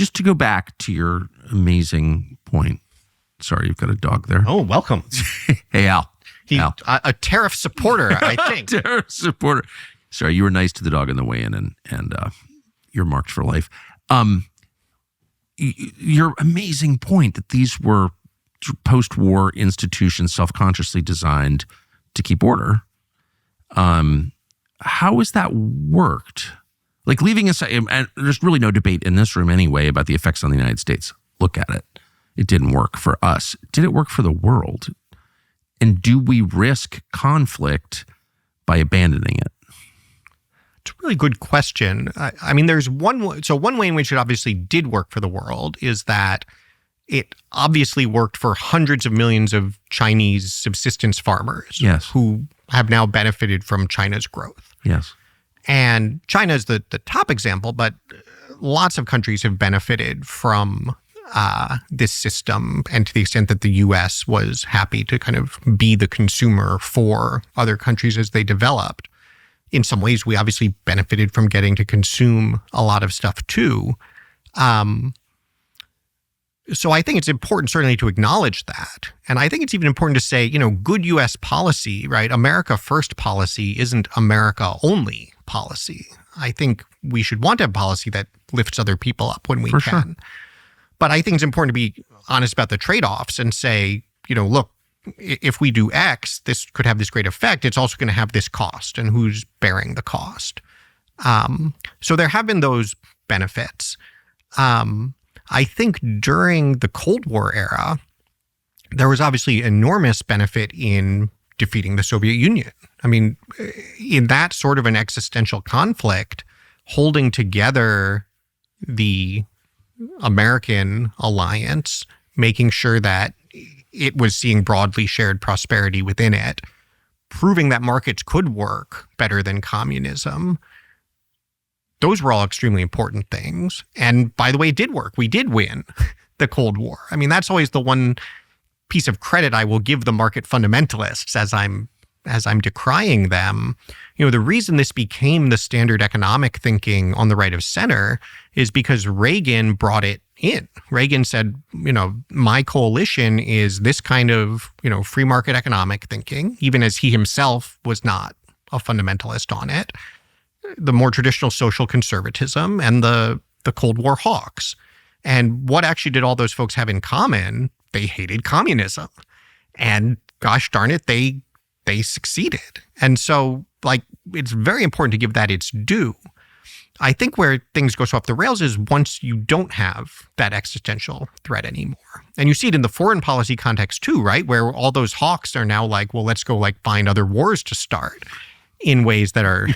just to go back to your amazing point. Sorry, you've got a dog there. Oh, welcome. Hey, Al. Al. A tariff supporter, I think. Tariff supporter. Sorry, you were nice to the dog on the way in, and you're marked for life. Your amazing point that these were post-war institutions self-consciously designed to keep order. How has that worked? Like, leaving aside, and there's really no debate in this room anyway about the effects on the United States. Look at it. It didn't work for us. Did it work for the world? And do we risk conflict by abandoning it? It's a really good question. I mean, there's one way in which it obviously did work for the world is that it obviously worked for hundreds of millions of Chinese subsistence farmers who have now benefited from China's growth. Yes. And China is the top example, but lots of countries have benefited from this system, and to the extent that the U.S. was happy to kind of be the consumer for other countries as they developed. In some ways, we obviously benefited from getting to consume a lot of stuff too. So I think it's important certainly to acknowledge that. And I think it's even important to say, good U.S. policy, right? America first policy isn't America only policy. I think we should want to have policy that lifts other people up when we can. Sure. But I think it's important to be honest about the trade-offs and say, look, if we do X, this could have this great effect. It's also going to have this cost, and who's bearing the cost? So there have been those benefits. I think during the Cold War era, there was obviously enormous benefit in defeating the Soviet Union. I mean, in that sort of an existential conflict, holding together the American alliance, making sure that it was seeing broadly shared prosperity within it, proving that markets could work better than communism. Those were all extremely important things. And by the way, it did work. We did win the Cold War. I mean, that's always the one piece of credit I will give the market fundamentalists as I'm decrying them. The reason this became the standard economic thinking on the right of center is because Reagan brought it in. Reagan said, my coalition is this kind of, free market economic thinking, even as he himself was not a fundamentalist on it. The more traditional social conservatism and the Cold War hawks. And what actually did all those folks have in common? They hated communism. And gosh darn it, they succeeded. And so, it's very important to give that its due. I think where things go so off the rails is once you don't have that existential threat anymore. And you see it in the foreign policy context too, right? Where all those hawks are now well, let's go find other wars to start in ways that are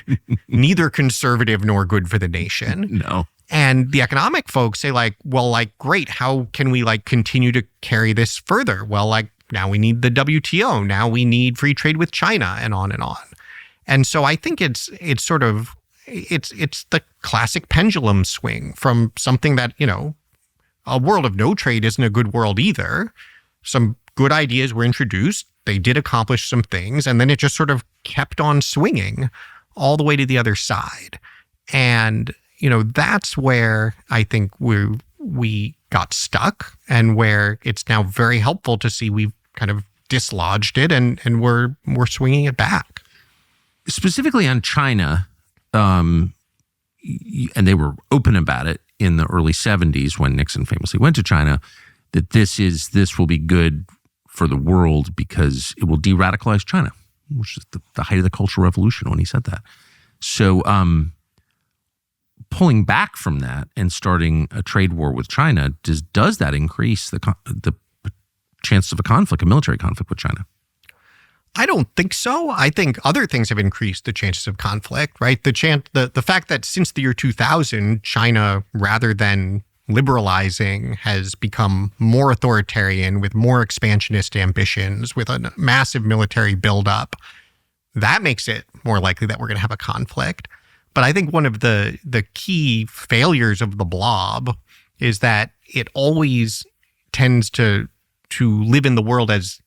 neither conservative nor good for the nation. No. And the economic folks say great, how can we continue to carry this further? Well, now we need the WTO, now we need free trade with China, and on and on. And so I think it's the classic pendulum swing from something that, a world of no trade isn't a good world either. Some good ideas were introduced. They did accomplish some things, and then it just sort of kept on swinging all the way to the other side. And, that's where I think we got stuck, and where it's now very helpful to see we've kind of dislodged it and we're swinging it back. Specifically on China, and they were open about it in the early 70s when Nixon famously went to China, that this will be good for the world because it will de-radicalize China, which is the height of the Cultural Revolution when he said that. So pulling back from that and starting a trade war with China, does that increase the chances of a military conflict with China? I don't think so. I think other things have increased the chances of conflict, right? The fact that since the year 2000, China, rather than liberalizing, has become more authoritarian with more expansionist ambitions, with a massive military buildup, that makes it more likely that we're going to have a conflict. But I think one of the key failures of the blob is that it always tends to live in the world as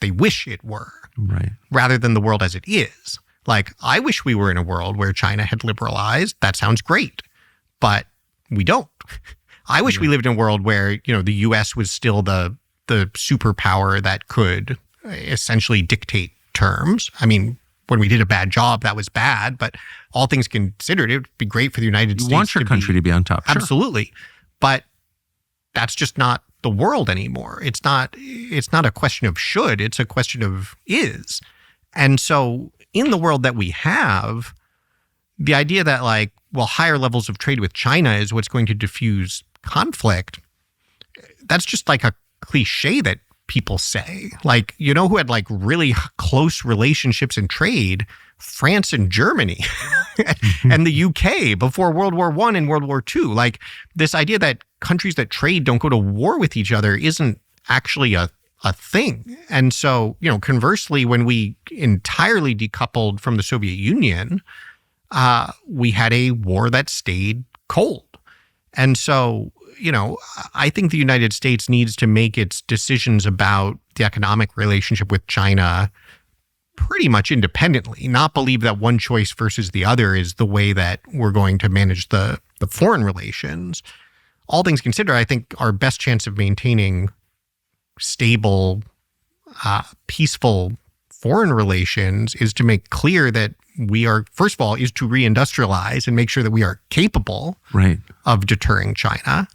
they wish it were. Right. Rather than the world as it is. I wish we were in a world where China had liberalized. That sounds great, but we don't. I wish we lived in a world where, the U.S. was still the superpower that could essentially dictate terms. I mean, when we did a bad job, that was bad, but all things considered, it would be great for the United States. You want your country to be on top. Sure. Absolutely. But that's just not the world anymore. It's not a question of should, it's a question of is. And so in the world that we have, the idea that higher levels of trade with China is what's going to diffuse conflict, that's just like a cliche that people say. Who had really close relationships in trade? France and Germany and the UK before World War I and World War II. This idea that countries that trade don't go to war with each other isn't actually a thing. And so, conversely, when we entirely decoupled from the Soviet Union, we had a war that stayed cold. And so, I think the United States needs to make its decisions about the economic relationship with China pretty much independently, not believe that one choice versus the other is the way that we're going to manage the foreign relations. All things considered, I think our best chance of maintaining stable, peaceful foreign relations is to make clear that we are, first of all, is to reindustrialize and make sure that we are capable of deterring China.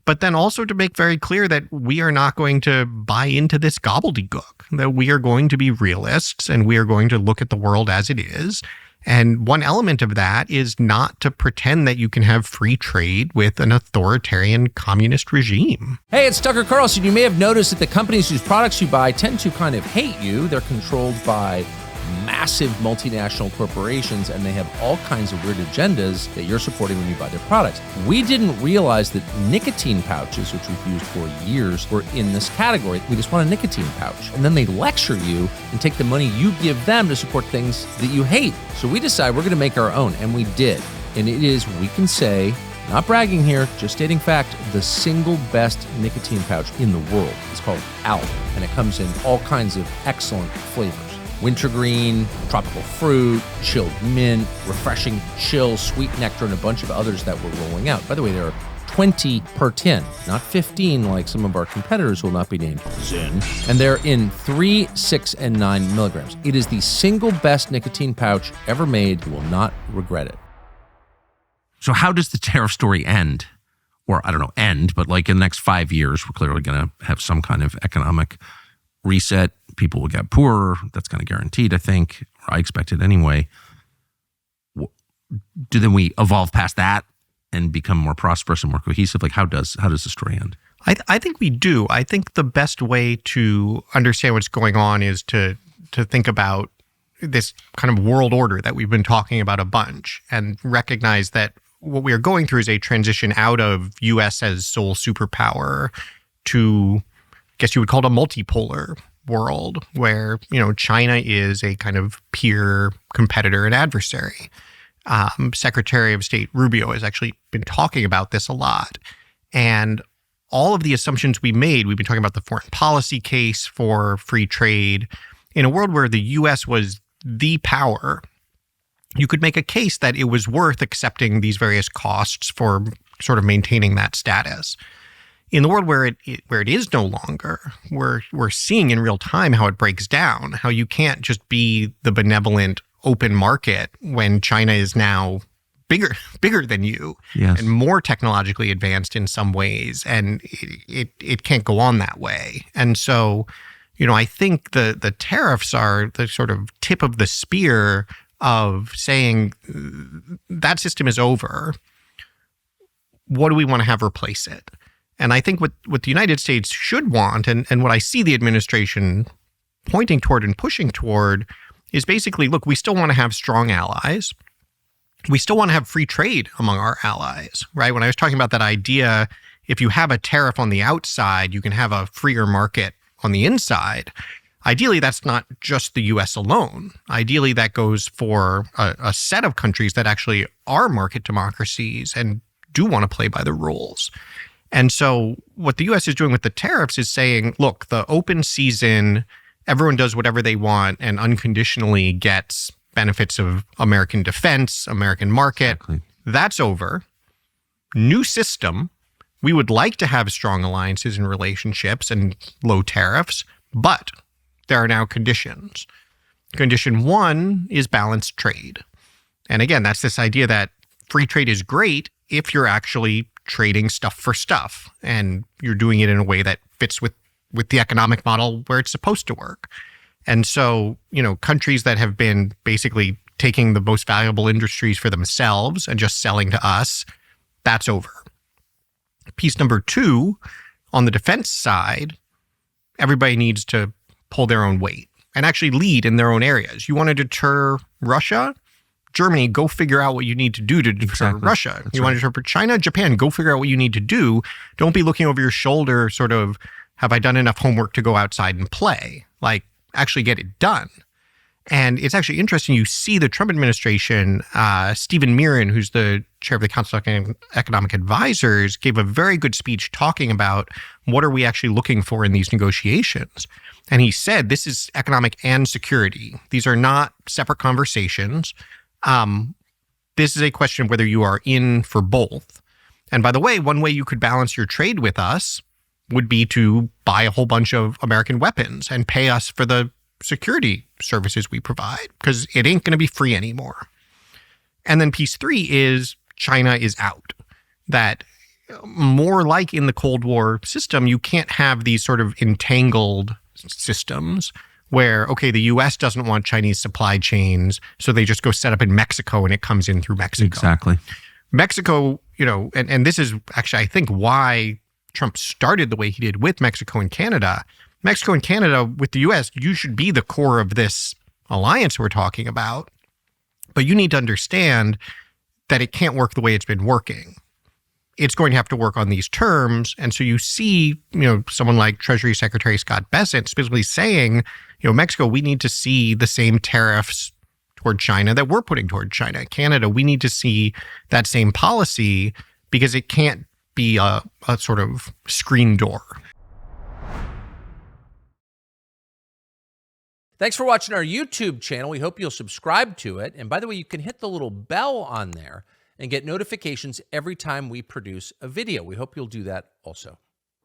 But then also to make very clear that we are not going to buy into this gobbledygook, that we are going to be realists and we are going to look at the world as it is. And one element of that is not to pretend that you can have free trade with an authoritarian communist regime. Hey, it's Tucker Carlson. You may have noticed that the companies whose products you buy tend to kind of hate you. They're controlled by massive multinational corporations, and they have all kinds of weird agendas that you're supporting when you buy their products. We didn't realize that nicotine pouches, which we've used for years, were in this category. We just want a nicotine pouch. And then they lecture you and take the money you give them to support things that you hate. So we decided we're going to make our own, and we did. And it is, we can say, not bragging here, just stating fact, the single best nicotine pouch in the world. It's called ALP, and it comes in all kinds of excellent flavors. Wintergreen, tropical fruit, chilled mint, refreshing chill, sweet nectar, and a bunch of others that we're rolling out. By the way, there are 20 per tin, not 15 like some of our competitors who will not be named. Zen. And they're in 3, 6, and 9 milligrams. It is the single best nicotine pouch ever made. You will not regret it. So how does the tariff story end? Or I don't know, end, but in the next 5 years, we're clearly going to have some kind of economic reset. People will get poorer. That's kind of guaranteed, I think, or I expect it anyway. Do then we evolve past that and become more prosperous and more cohesive? How does the story end? I think we do. I think the best way to understand what's going on is to think about this kind of world order that we've been talking about a bunch and recognize that what we are going through is a transition out of U.S. as sole superpower to, I guess you would call it a multipolar world where, China is a kind of peer competitor and adversary. Secretary of State Rubio has actually been talking about this a lot. And all of the assumptions we made, we've been talking about the foreign policy case for free trade. In a world where the U.S. was the power, you could make a case that it was worth accepting these various costs for sort of maintaining that status. In the world where it is no longer, we're seeing in real time how it breaks down, how you can't just be the benevolent open market when China is now bigger than you, yes, and more technologically advanced in some ways, and it can't go on that way. And so, I think the tariffs are the sort of tip of the spear of saying that system is over. What do we want to have replace it? And I think what the United States should want, and what I see the administration pointing toward and pushing toward, is basically, look, we still want to have strong allies. We still want to have free trade among our allies, right? When I was talking about that idea, if you have a tariff on the outside, you can have a freer market on the inside. Ideally, that's not just the U.S. alone. Ideally, that goes for a set of countries that actually are market democracies and do want to play by the rules. And so what the U.S. is doing with the tariffs is saying, look, the open season, everyone does whatever they want and unconditionally gets benefits of American defense, American market. Exactly. That's over. new system. We would like to have strong alliances and relationships and low tariffs, but there are now conditions. Condition one is balanced trade. And again, that's this idea that free trade is great if you're actually trading stuff for stuff and you're doing it in a way that fits with the economic model where it's supposed to work. And so, countries that have been basically taking the most valuable industries for themselves and just selling to us, that's over. Piece number two, on the defense side, everybody needs to pull their own weight and actually lead in their own areas. You want to deter Russia? Germany, go figure out what you need to do to deter Russia. You want to deter China? Japan, go figure out what you need to do. Don't be looking over your shoulder, sort of, have I done enough homework to go outside and play? Like, actually get it done. And it's actually interesting. You see the Trump administration, Stephen Miran, who's the chair of the Council of Economic Advisors, gave a very good speech talking about what are we actually looking for in these negotiations. And he said, this is economic and security. These are not separate conversations. This is a question of whether you are in for both. And by the way, one way you could balance your trade with us would be to buy a whole bunch of American weapons and pay us for the security services we provide, because it ain't going to be free anymore. And then piece three is China is out. That more like in the Cold War system, you can't have these sort of entangled systems where, okay, the U.S. doesn't want Chinese supply chains, so they just go set up in Mexico and it comes in through Mexico. Exactly. Mexico, and this is actually, I think, why Trump started the way he did with Mexico and Canada. Mexico and Canada with the U.S., you should be the core of this alliance we're talking about. But you need to understand that it can't work the way it's been working. It's going to have to work on these terms. And so you see, someone like Treasury Secretary Scott Bessent specifically saying, Mexico, we need to see the same tariffs toward China that we're putting toward China. Canada, we need to see that same policy because it can't be a sort of screen door. Thanks for watching our YouTube channel. We hope you'll subscribe to it. And by the way, you can hit the little bell on there and get notifications every time we produce a video. We hope you'll do that also.